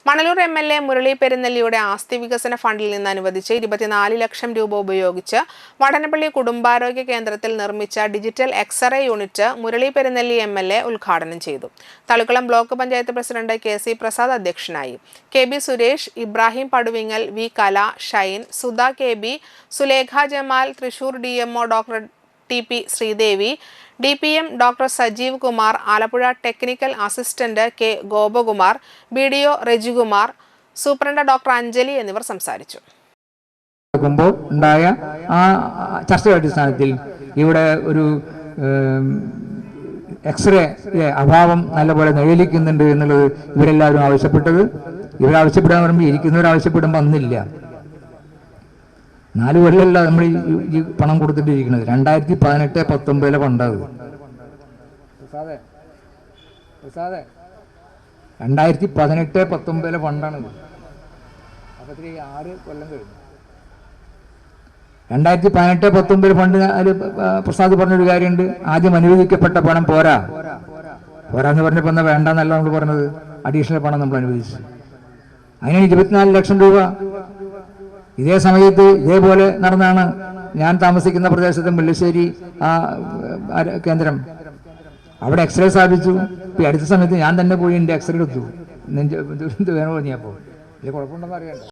Manalur MLA. Murali പെരുന്നെല്ലിയുടെ ആസ്തി വികസന ഫണ്ടിൽ നിന്ന് അനുവദിച്ച് 24 ലക്ഷം രൂപ ഉപയോഗിച്ച് വടനപ്പള്ളി കുടുംബാരോഗ്യ കേന്ദ്രത്തിൽ നിർമ്മിച്ച digital x-ray unit Murali Perunnelli MLA. ഉദ്ഘാടനം ചെയ്തു. Thalikkulam block panchayat president KC. Prasad അധ്യക്ഷനായി. KB. Suresh, Ibrahim Paduvingal, V. Kala, Shine, Sudha KB., Sulekha Jamal, Thrissur DMO. Doctor TP. Sreedevi, DPM. Doctor Sajeev Kumar, Alappuzha technical assistant K. Gopakumar, BDO. Rajikumar, superintendent doctor Anjali എന്നിവർ സംസാരിച്ചു. ചർച്ചയുടെ അടിസ്ഥാനത്തിൽ ഇവിടെ ഒരു എക്സ്റേ അഭാവം നല്ലപോലെ നിഴലിക്കുന്നുണ്ട് എന്നുള്ളത് ഇവരെല്ലാവരും ആവശ്യപ്പെട്ടത്. ഇവരാവശ്യപ്പെടാൻ പറയുമ്പോൾ ഇരിക്കുന്നവരാവശ്യപ്പെടുമ്പോൾ അന്നില്ല. 4 കൊല്ലമല്ല നമ്മൾ ഈ പണം കൊടുത്തിട്ടിരിക്കുന്നത്. 2018-19 ഫണ്ടാണ്. 2018-19 ഫണ്ടാണിത്. അപ്പോൾ 6 കൊല്ലം കഴിഞ്ഞു. 2018-19 ഫണ്ട് അതിൽ പ്രസാദ് പറഞ്ഞൊരു കാര്യമുണ്ട്. ആദ്യം അനുവദിക്കപ്പെട്ട പണം പോരാന്ന് പറഞ്ഞപ്പോൾ എന്നാൽ വേണ്ടെന്നല്ല നമ്മൾ പറഞ്ഞത്. അഡീഷണൽ പണം നമ്മൾ അനുവദിച്ചു. അതിന് 24 ലക്ഷം രൂപ. ഇതേ സമയത്ത് ഇതേപോലെ നടന്നാണ് ഞാൻ താമസിക്കുന്ന പ്രദേശത്ത് മുല്ലശ്ശേരി കേന്ദ്രം. അവിടെ എക്സ്റേ സ്ഥാപിച്ചു. ഇപ്പം അടുത്ത സമയത്ത് ഞാൻ തന്നെ പോയി എൻ്റെ എക്സ്റേ എടുത്തു. നെഞ്ച് വേണോ പറഞ്ഞപ്പോൾ വലിയ കുഴപ്പമുണ്ടെന്ന് അറിയണ്ട.